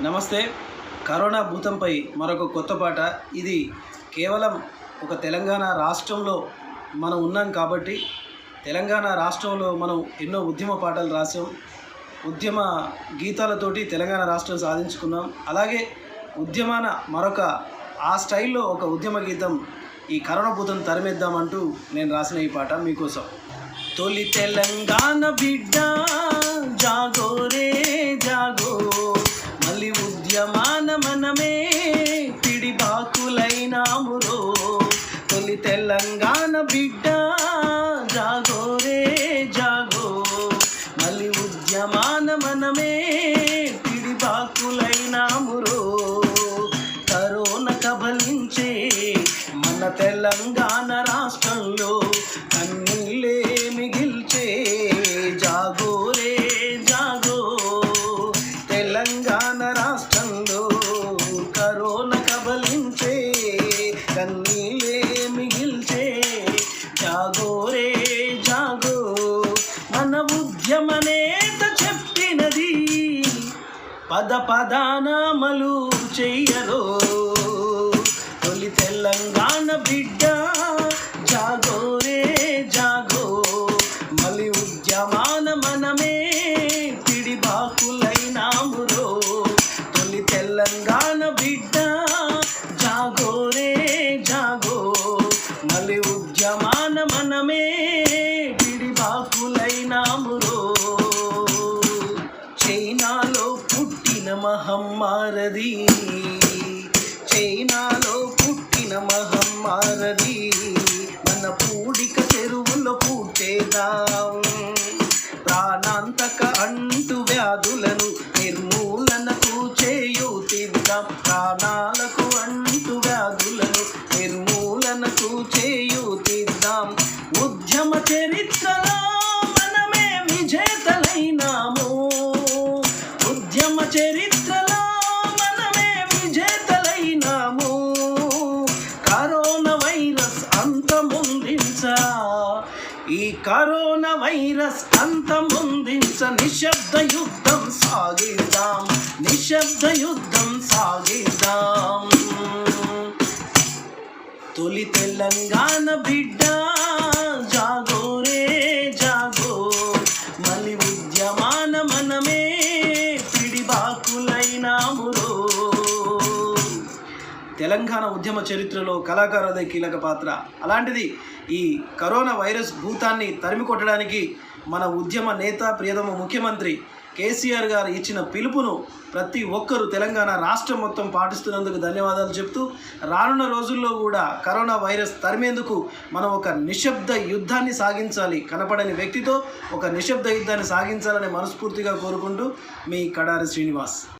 నమస్తే. కరోనా భూతంపై మరొక కొత్త పాట. ఇది కేవలం ఒక తెలంగాణ రాష్ట్రంలో మనం ఉన్నాం కాబట్టి తెలంగాణ రాష్ట్రంలో మనం ఎన్నో ఉద్యమ పాటలు రాసాం. ఉద్యమ గీతాలతోటి తెలంగాణ రాష్ట్రం సాధించుకున్నాం. అలాగే ఉద్యమాన మరొక ఆ స్టైల్లో ఒక ఉద్యమ గీతం ఈ కరోనా భూతం తరిమేద్దామంటూ నేను రాసిన ఈ పాట మీకోసం. తొలి తెలంగాణ బిడ్డ జాగో రే జాగో, మళ్ళీ ఉద్యమాన మనమే పిడిబాకులైనామురో. తొలి తెలంగాణ బిడ్డ జాగో రే జాగో, మళ్ళీ ఉద్యమాన మనమే పిడిబాకులైనామురో. కరోనా కబలించే మన తెలంగాణ రాష్ట్రంలో కన్నీళ్ళే మిగిల్చే జాగో రే జాగో. తెలంగాణ రాష్ట్రంలో కరోనా కబలించే కన్నీళ్ళే మిగిల్చే జాగో రే జాగో. మన ఉద్యమ నేత చెప్పినది పద పదానామలు చెయ్యరో. తొలి తెలంగాణ బిడ్డ జాగో రే జాగో, మళ్ళీ ఉద్యమాన మనమే పిడిబాకులైనామురో. తొలి తెలంగాణ బిడ్డ జాగో రే జాగో, మళ్ళీ ఉద్యమాన మనమే పిడిబాకులైనామురో. చైనాలో పుట్టిన మహమ్మారది, చైనాలో పుట్టిన మహమ్మారది, మన పూడిక చెరువులో పుట్టేదాం. ప్రాణాంతక అంటు వ్యాధులను నిర్మూలనకు చేయూతిద్దాం. ప్రాణాలకు అంటు వ్యాధులను నిర్మూలనకు చేయూతిద్దాం. ఉద్యమ చరిత్రలో మనమే విజేతలైనాము. ఉద్యమ చరిత్రలో మనమే విజేతలైనాము. కరోనా వైరస్ అంతమొందించా, ఈ కరోనా వైరస్ అంతమొందించ నిశ్శబ్ద యుద్ధం సాగిద్దాం, నిశ్శబ్ద యుద్ధం సాగిద్దాం. తొలి తెలంగాణ బిడ్డ జాగో రే జాగో, మళ్ళీ ఉద్యమాన మనమే పిడిబాకులైనామురో. తెలంగాణ ఉద్యమ చరిత్రలో కళాకారులదే కీలక పాత్ర. అలాంటిది ఈ కరోనా వైరస్ భూతాన్ని తరిమి కొట్టడానికి మన ఉద్యమ నేత ప్రియతమ ముఖ్యమంత్రి కేసీఆర్ గారు ఇచ్చిన పిలుపును ప్రతి ఒక్కరూ తెలంగాణ రాష్ట్రం మొత్తం పాటిస్తున్నందుకు ధన్యవాదాలు చెప్తూ, రానున్న రోజుల్లో కూడా కరోనా వైరస్ తరిమేందుకు మనం ఒక నిశ్శబ్ద యుద్ధాన్ని సాగించాలి. కనపడని వ్యక్తితో ఒక నిశ్శబ్ద యుద్ధాన్ని సాగించాలని మనస్ఫూర్తిగా కోరుకుంటూ మీ కడారి శ్రీనివాస్.